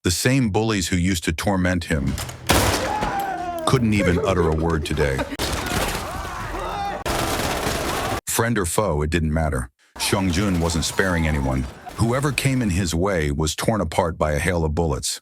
The same bullies who used to torment him couldn't even utter a word today. Friend or foe, it didn't matter. Seongjun wasn't sparing anyone. Whoever came in his way was torn apart by a hail of bullets.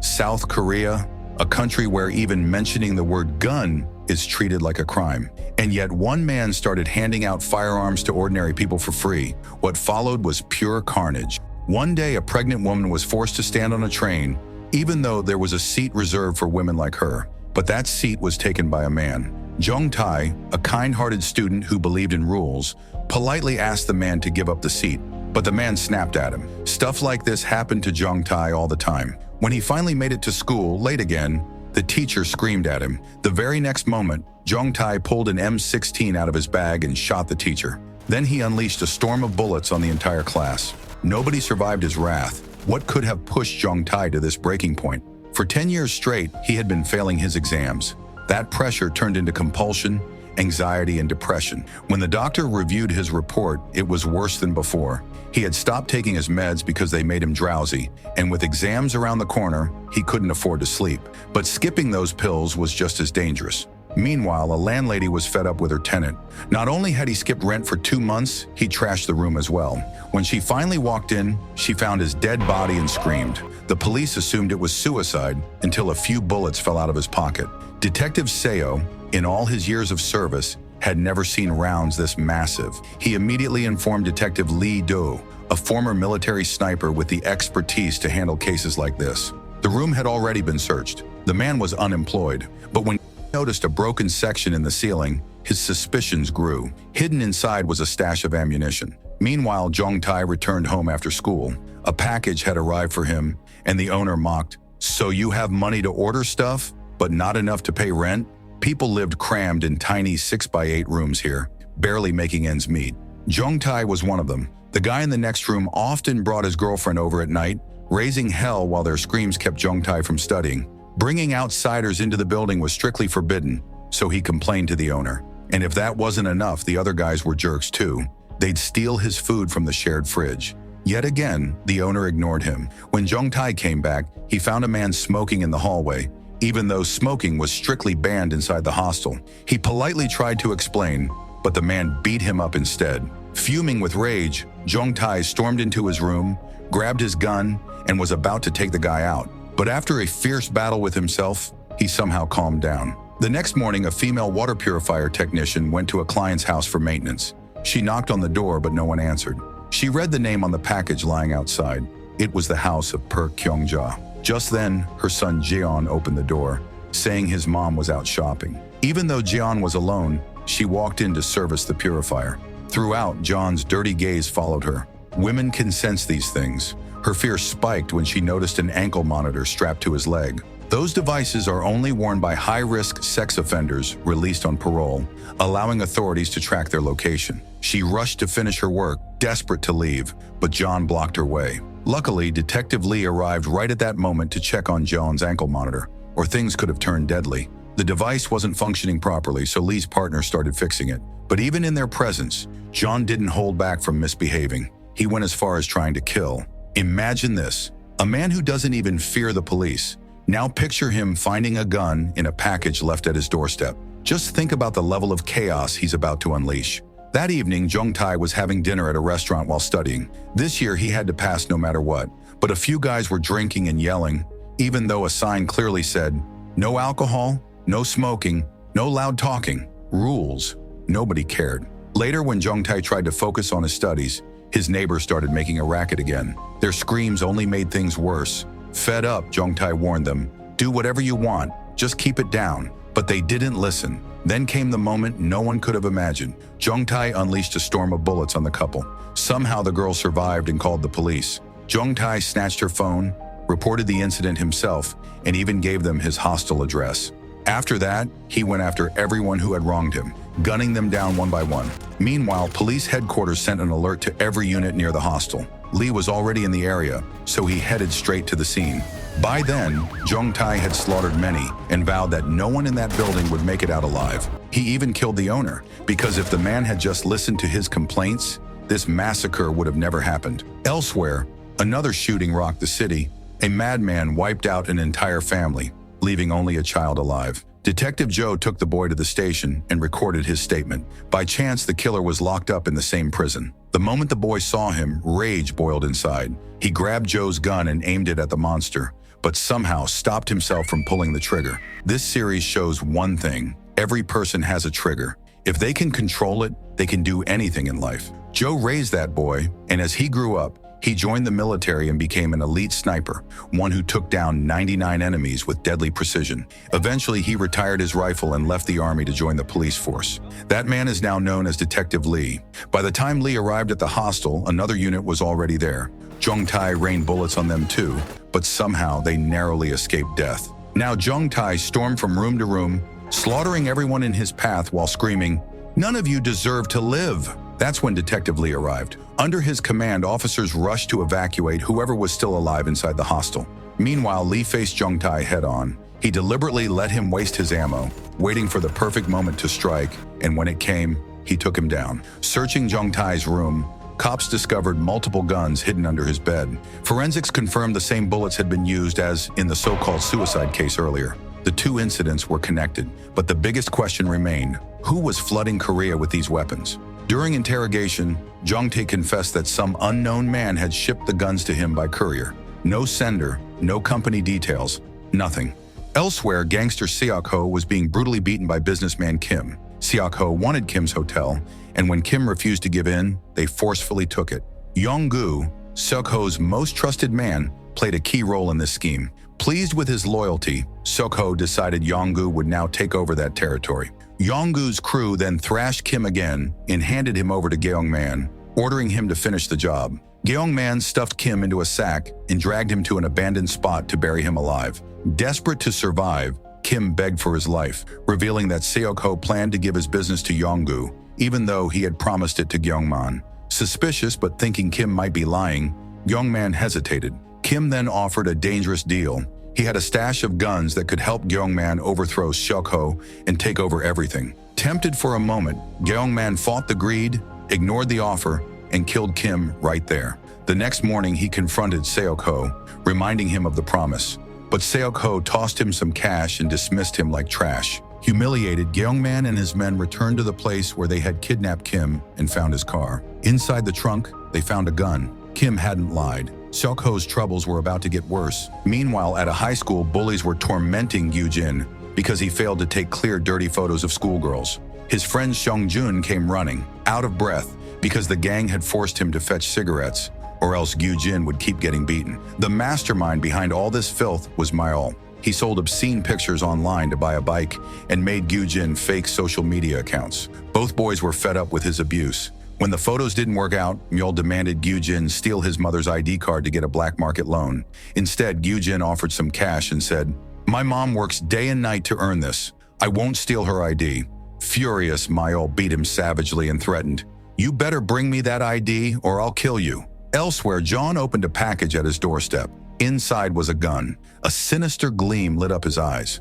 South Korea, a country where even mentioning the word gun is treated like a crime. And yet one man started handing out firearms to ordinary people for free. What followed was pure carnage. One day, a pregnant woman was forced to stand on a train, even though there was a seat reserved for women like her. But that seat was taken by a man. Jong Tae, a kind-hearted student who believed in rules, politely asked the man to give up the seat, but the man snapped at him. Stuff like this happened to Jong Tae all the time. When he finally made it to school, late again, the teacher screamed at him. The very next moment, Jong Tae pulled an M16 out of his bag and shot the teacher. Then he unleashed a storm of bullets on the entire class. Nobody survived his wrath. What could have pushed Jong Tae to this breaking point? For 10 years straight, he had been failing his exams. That pressure turned into compulsion, anxiety, and depression. When the doctor reviewed his report, it was worse than before. He had stopped taking his meds because they made him drowsy, and with exams around the corner, he couldn't afford to sleep. But skipping those pills was just as dangerous. Meanwhile, a landlady was fed up with her tenant. Not only had he skipped rent for 2 months, he trashed the room as well. When she finally walked in, she found his dead body and screamed. The police assumed it was suicide until a few bullets fell out of his pocket. Detective Seo, in all his years of service, had never seen rounds this massive. He immediately informed Detective Lee Do, a former military sniper with the expertise to handle cases like this. The room had already been searched. The man was unemployed, but when he noticed a broken section in the ceiling, his suspicions grew. Hidden inside was a stash of ammunition. Meanwhile, Jong Tae returned home after school. A package had arrived for him, and the owner mocked, "So you have money to order stuff, but not enough to pay rent?" People lived crammed in tiny 6x8 rooms here, barely making ends meet. Jong Tae was one of them. The guy in the next room often brought his girlfriend over at night, raising hell while their screams kept Jong Tae from studying. Bringing outsiders into the building was strictly forbidden, so he complained to the owner. And if that wasn't enough, the other guys were jerks too. They'd steal his food from the shared fridge. Yet again, the owner ignored him. When Jong Tae came back, he found a man smoking in the hallway, even though smoking was strictly banned inside the hostel. He politely tried to explain, but the man beat him up instead. Fuming with rage, Jong Tae stormed into his room, grabbed his gun, and was about to take the guy out. But after a fierce battle with himself, he somehow calmed down. The next morning, a female water purifier technician went to a client's house for maintenance. She knocked on the door, but no one answered. She read the name on the package lying outside. It was the house of Per Kyung-ja. Just then, her son Jeon opened the door, saying his mom was out shopping. Even though Jeon was alone, she walked in to service the purifier. Throughout, John's dirty gaze followed her. Women can sense these things. Her fear spiked when she noticed an ankle monitor strapped to his leg. Those devices are only worn by high-risk sex offenders released on parole, allowing authorities to track their location. She rushed to finish her work, desperate to leave, but John blocked her way. Luckily, Detective Lee arrived right at that moment to check on John's ankle monitor, or things could have turned deadly. The device wasn't functioning properly, so Lee's partner started fixing it. But even in their presence, John didn't hold back from misbehaving. He went as far as trying to kill. Imagine this, a man who doesn't even fear the police. Now picture him finding a gun in a package left at his doorstep. Just think about the level of chaos he's about to unleash. That evening, Jong Tae was having dinner at a restaurant while studying. This year, he had to pass no matter what. But a few guys were drinking and yelling, even though a sign clearly said, "No alcohol, no smoking, no loud talking." Rules. Nobody cared. Later, when Jong Tae tried to focus on his studies, his neighbors started making a racket again. Their screams only made things worse. Fed up, Jong Tae warned them, "Do whatever you want, just keep it down." But they didn't listen. Then came the moment no one could have imagined. Jong Tae unleashed a storm of bullets on the couple. Somehow the girl survived and called the police. Jong Tae snatched her phone, reported the incident himself, and even gave them his hostel address. After that, he went after everyone who had wronged him, gunning them down one by one. Meanwhile, police headquarters sent an alert to every unit near the hostel. Lee was already in the area, so he headed straight to the scene. By then, Jong Tae had slaughtered many and vowed that no one in that building would make it out alive. He even killed the owner, because if the man had just listened to his complaints, this massacre would have never happened. Elsewhere, another shooting rocked the city. A madman wiped out an entire family, leaving only a child alive. Detective Joe took the boy to the station and recorded his statement. By chance, the killer was locked up in the same prison. The moment the boy saw him, rage boiled inside. He grabbed Joe's gun and aimed it at the monster, but somehow stopped himself from pulling the trigger. This series shows one thing: every person has a trigger. If they can control it, they can do anything in life. Joe raised that boy, and as he grew up, he joined the military and became an elite sniper, one who took down 99 enemies with deadly precision. Eventually, he retired his rifle and left the army to join the police force. That man is now known as Detective Lee. By the time Lee arrived at the hostel, another unit was already there. Jong Tai rained bullets on them too, but somehow they narrowly escaped death. Now Jong Tai stormed from room to room, slaughtering everyone in his path while screaming, "None of you deserve to live." That's when Detective Lee arrived. Under his command, officers rushed to evacuate whoever was still alive inside the hostel. Meanwhile, Lee faced Jong Tai head-on. He deliberately let him waste his ammo, waiting for the perfect moment to strike, and when it came, he took him down. Searching Jong Tai's room, cops discovered multiple guns hidden under his bed. Forensics confirmed the same bullets had been used as in the so-called suicide case earlier. The two incidents were connected, but the biggest question remained: who was flooding Korea with these weapons? During interrogation, Jong Tae confessed that some unknown man had shipped the guns to him by courier. No sender, no company details, nothing. Elsewhere, gangster Seok-ho was being brutally beaten by businessman Kim. Seok-ho wanted Kim's hotel, and when Kim refused to give in, they forcefully took it. Yong-gu, Seok-ho's most trusted man, played a key role in this scheme. Pleased with his loyalty, Seok-ho decided Yong-gu would now take over that territory. Yong-gu's crew then thrashed Kim again and handed him over to Gyeong-man, ordering him to finish the job. Gyeong-man stuffed Kim into a sack and dragged him to an abandoned spot to bury him alive. Desperate to survive, Kim begged for his life, revealing that Seok-ho planned to give his business to Yong-gu, even though he had promised it to Gyeong-man. Suspicious but thinking Kim might be lying, Gyeong-man hesitated. Kim then offered a dangerous deal. He had a stash of guns that could help Gyeong-man overthrow Seok-ho and take over everything. Tempted for a moment, Gyeong-man fought the greed, ignored the offer, and killed Kim right there. The next morning, he confronted Seok-ho, reminding him of the promise. But Seok-ho tossed him some cash and dismissed him like trash. Humiliated, Gyeong-man and his men returned to the place where they had kidnapped Kim and found his car. Inside the trunk, they found a gun. Kim hadn't lied. Seok-ho's troubles were about to get worse. Meanwhile, at a high school, bullies were tormenting Yoo-jin because he failed to take clear, dirty photos of schoolgirls. His friend Seong-jun came running, out of breath, because the gang had forced him to fetch cigarettes, or else Yoo-jin would keep getting beaten. The mastermind behind all this filth was Myol. He sold obscene pictures online to buy a bike and made Yoo-jin fake social media accounts. Both boys were fed up with his abuse. When the photos didn't work out, Myol demanded Yoo-jin steal his mother's ID card to get a black market loan. Instead, Yoo-jin offered some cash and said, "My mom works day and night to earn this. I won't steal her ID." Furious, Myol beat him savagely and threatened, "You better bring me that ID or I'll kill you." Elsewhere, John opened a package at his doorstep. Inside was a gun. A sinister gleam lit up his eyes.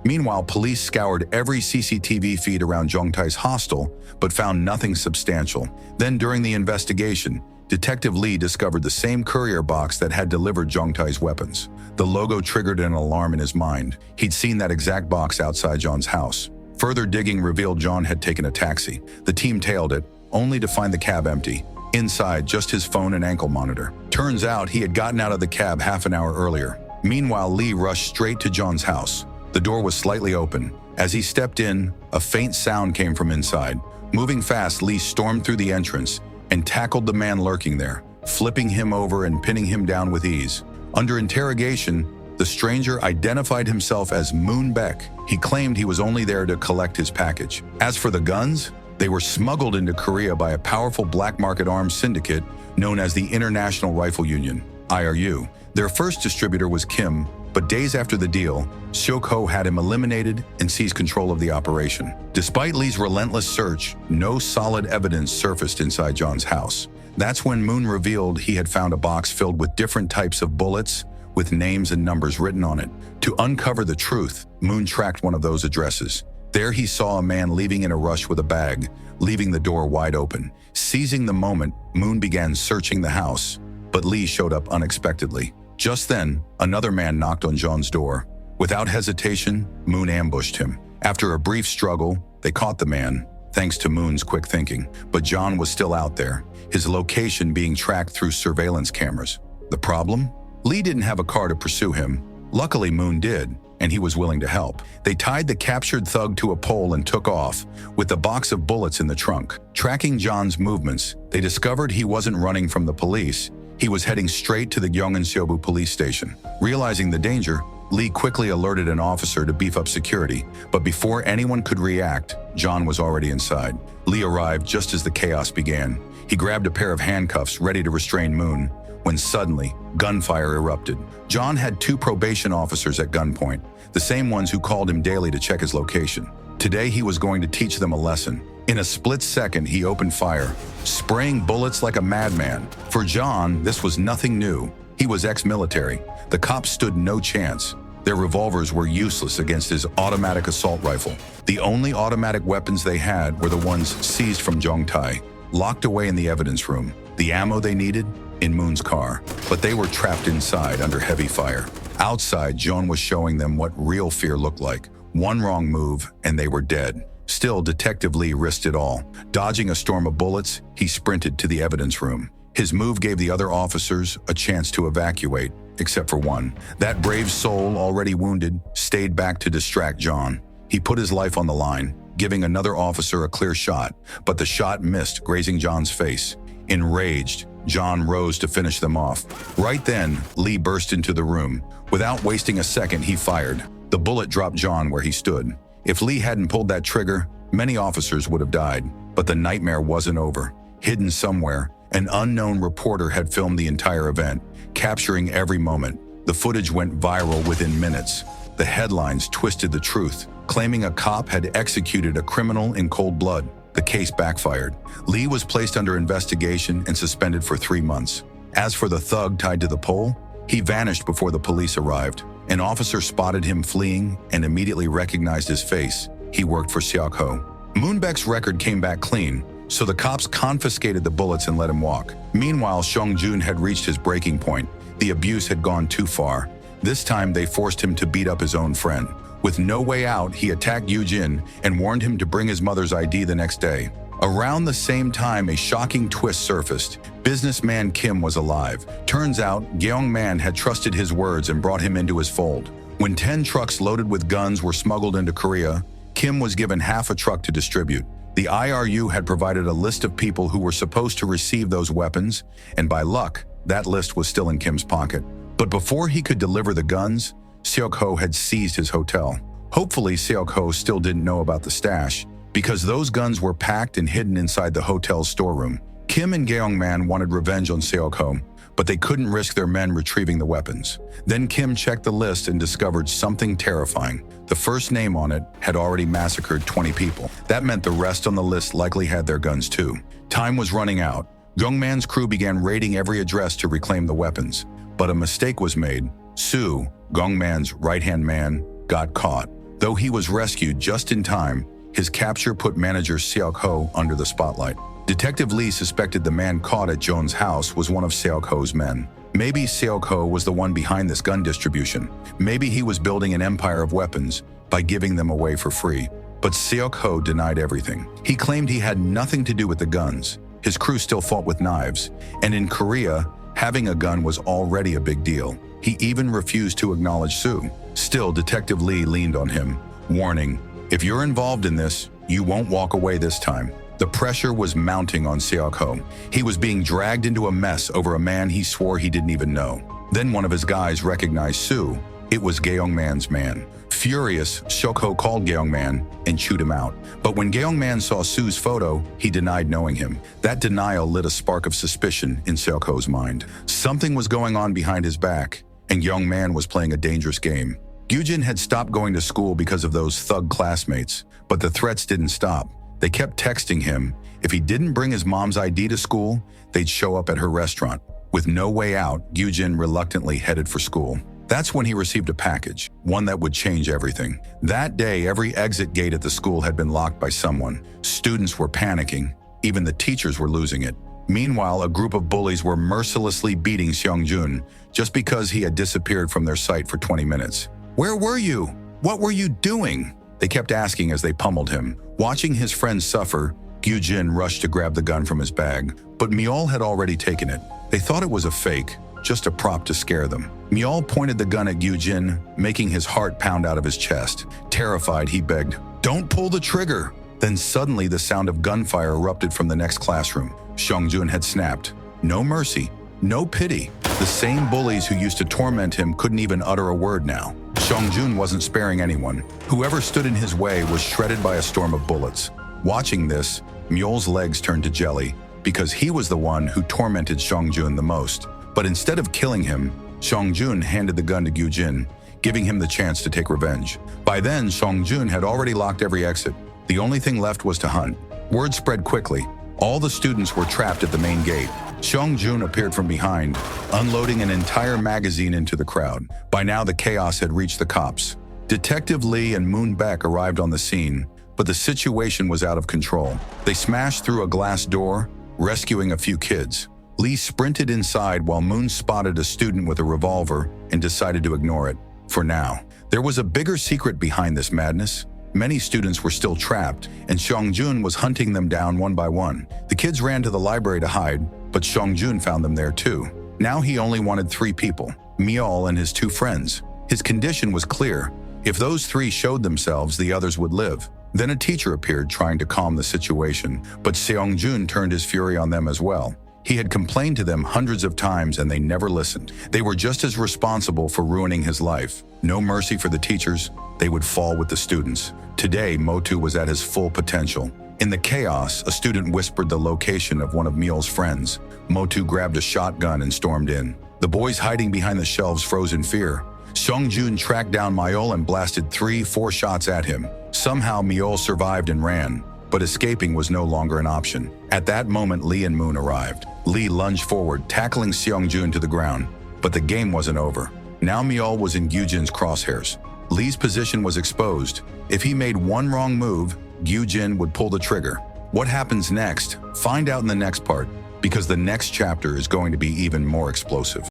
Meanwhile, police scoured every CCTV feed around Jong Tai's hostel, but found nothing substantial. Then during the investigation, Detective Lee discovered the same courier box that had delivered Jong Tai's weapons. The logo triggered an alarm in his mind. He'd seen that exact box outside John's house. Further digging revealed John had taken a taxi. The team tailed it, only to find the cab empty. Inside, just his phone and ankle monitor. Turns out he had gotten out of the cab half an hour earlier. Meanwhile, Lee rushed straight to John's house. The door was slightly open. As he stepped in, a faint sound came from inside. Moving fast, Lee stormed through the entrance and tackled the man lurking there, flipping him over and pinning him down with ease. Under interrogation, the stranger identified himself as Moon Baek. He claimed he was only there to collect his package. As for the guns, they were smuggled into Korea by a powerful black market arms syndicate known as the International Rifle Union, IRU. Their first distributor was Kim, but days after the deal, Seok-ho had him eliminated and seized control of the operation. Despite Lee's relentless search, no solid evidence surfaced inside John's house. That's when Moon revealed he had found a box filled with different types of bullets with names and numbers written on it. To uncover the truth, Moon tracked one of those addresses. There he saw a man leaving in a rush with a bag, leaving the door wide open. Seizing the moment, Moon began searching the house. but Lee showed up unexpectedly. Just then, another man knocked on John's door. Without hesitation, Moon ambushed him. After a brief struggle, they caught the man, thanks to Moon's quick thinking. But John was still out there, his location being tracked through surveillance cameras. The problem? Lee didn't have a car to pursue him. Luckily, Moon did, and he was willing to help. They tied the captured thug to a pole and took off, with a box of bullets in the trunk. Tracking John's movements, they discovered he wasn't running from the police. He was heading straight to the Gyeonggan-seobu police station. Realizing the danger, Lee quickly alerted an officer to beef up security, but before anyone could react, John was already inside. Lee arrived just as the chaos began. He grabbed a pair of handcuffs ready to restrain Moon, when suddenly, gunfire erupted. John had 2 probation officers at gunpoint, the same ones who called him daily to check his location. Today he was going to teach them a lesson. In a split second, he opened fire, spraying bullets like a madman. For John, this was nothing new. He was ex-military. The cops stood no chance. Their revolvers were useless against his automatic assault rifle. The only automatic weapons they had were the ones seized from Jong-tae, locked away in the evidence room. The ammo they needed? In Moon's car. But they were trapped inside under heavy fire. Outside, John was showing them what real fear looked like. One wrong move, and they were dead. Still, Detective Lee risked it all. Dodging a storm of bullets, he sprinted to the evidence room. His move gave the other officers a chance to evacuate, except for one. That brave soul, already wounded, stayed back to distract John. He put his life on the line, giving another officer a clear shot, but the shot missed, grazing John's face. Enraged, John rose to finish them off. Right then, Lee burst into the room. Without wasting a second, he fired. The bullet dropped John where he stood. If Lee hadn't pulled that trigger, many officers would have died. But the nightmare wasn't over. Hidden somewhere, an unknown reporter had filmed the entire event, capturing every moment. The footage went viral within minutes. The headlines twisted the truth, claiming a cop had executed a criminal in cold blood. The case backfired. Lee was placed under investigation and suspended for 3 months. As for the thug tied to the pole, he vanished before the police arrived. An officer spotted him fleeing and immediately recognized his face. He worked for Seok-ho. Moonbaek's record came back clean, so the cops confiscated the bullets and let him walk. Meanwhile, Song-jun had reached his breaking point. The abuse had gone too far. This time, they forced him to beat up his own friend. With no way out, he attacked Yoo-jin and warned him to bring his mother's ID the next day. Around the same time, a shocking twist surfaced. Businessman Kim was alive. Turns out, Gyeongman had trusted his words and brought him into his fold. When 10 trucks loaded with guns were smuggled into Korea, Kim was given half a truck to distribute. The IRU had provided a list of people who were supposed to receive those weapons, and by luck, that list was still in Kim's pocket. But before he could deliver the guns, Seok-ho had seized his hotel. Hopefully, Seok-ho still didn't know about the stash, because those guns were packed and hidden inside the hotel's storeroom. Kim and Gyeongman wanted revenge on Seok-ho, but they couldn't risk their men retrieving the weapons. Then Kim checked the list and discovered something terrifying. The first name on it had already massacred 20 people. That meant the rest on the list likely had their guns too. Time was running out. Gyeongman's crew began raiding every address to reclaim the weapons. But a mistake was made. Soo, Gyeongman's right-hand man, got caught. Though he was rescued just in time, his capture put manager Seok-ho under the spotlight. Detective Lee suspected the man caught at Jones' house was one of Seok-ho's men. Maybe Seok-ho was the one behind this gun distribution. Maybe he was building an empire of weapons by giving them away for free. But Seok-ho denied everything. He claimed he had nothing to do with the guns. His crew still fought with knives. And in Korea, having a gun was already a big deal. He even refused to acknowledge Soo. Still, Detective Lee leaned on him, warning, "If you're involved in this, you won't walk away this time." The pressure was mounting on Seok-ho. He was being dragged into a mess over a man he swore he didn't even know. Then one of his guys recognized Soo. It was Gyeongman's man. Furious, Seok-ho called Gyeongman and chewed him out. But when Gyeongman saw Soo's photo, he denied knowing him. That denial lit a spark of suspicion in Seok-ho's mind. Something was going on behind his back, and Gyeongman was playing a dangerous game. Yoo-jin had stopped going to school because of those thug classmates, but the threats didn't stop. They kept texting him. If he didn't bring his mom's ID to school, they'd show up at her restaurant. With no way out, Yoo-jin reluctantly headed for school. That's when he received a package, one that would change everything. That day, every exit gate at the school had been locked by someone. Students were panicking. Even the teachers were losing it. Meanwhile, a group of bullies were mercilessly beating Seongjun just because he had disappeared from their sight for 20 minutes. "Where were you? What were you doing?" they kept asking as they pummeled him. Watching his friends suffer, Gyujin rushed to grab the gun from his bag, but Myeol had already taken it. They thought it was a fake, just a prop to scare them. Myeol pointed the gun at Gyujin, making his heart pound out of his chest. Terrified, he begged, "Don't pull the trigger!" Then suddenly the sound of gunfire erupted from the next classroom. Seongjun had snapped. No mercy, no pity. The same bullies who used to torment him couldn't even utter a word now. Seongjun wasn't sparing anyone. Whoever stood in his way was shredded by a storm of bullets. Watching this, Myeol's legs turned to jelly, because he was the one who tormented Seongjun the most. But instead of killing him, Seongjun handed the gun to Gyujin, giving him the chance to take revenge. By then, Seongjun had already locked every exit. The only thing left was to hunt. Word spread quickly. All the students were trapped at the main gate. Seongjun appeared from behind, unloading an entire magazine into the crowd. By now, the chaos had reached the cops. Detective Lee and Moon Baek arrived on the scene, but the situation was out of control. They smashed through a glass door, rescuing a few kids. Lee sprinted inside while Moon spotted a student with a revolver and decided to ignore it. For now, there was a bigger secret behind this madness. Many students were still trapped, and Seongjun was hunting them down one by one. The kids ran to the library to hide, but Seongjun found them there too. Now he only wanted 3 people, Myeol and his 2 friends. His condition was clear. If those 3 showed themselves, the others would live. Then a teacher appeared trying to calm the situation, but Seongjun turned his fury on them as well. He had complained to them hundreds of times and they never listened. They were just as responsible for ruining his life. No mercy for the teachers, they would fall with the students. Today, Motu was at his full potential. In the chaos, a student whispered the location of one of Myeol's friends. Motu grabbed a shotgun and stormed in. The boys hiding behind the shelves froze in fear. Seongjun tracked down Myeol and blasted 3-4 shots at him. Somehow Myeol survived and ran, but escaping was no longer an option. At that moment, Lee and Moon arrived. Lee lunged forward, tackling Seongjun to the ground. But the game wasn't over. Now Myeol was in Gyujin's crosshairs. Lee's position was exposed. If he made one wrong move, Gyujin would pull the trigger. What happens next? Find out in the next part, because the next chapter is going to be even more explosive.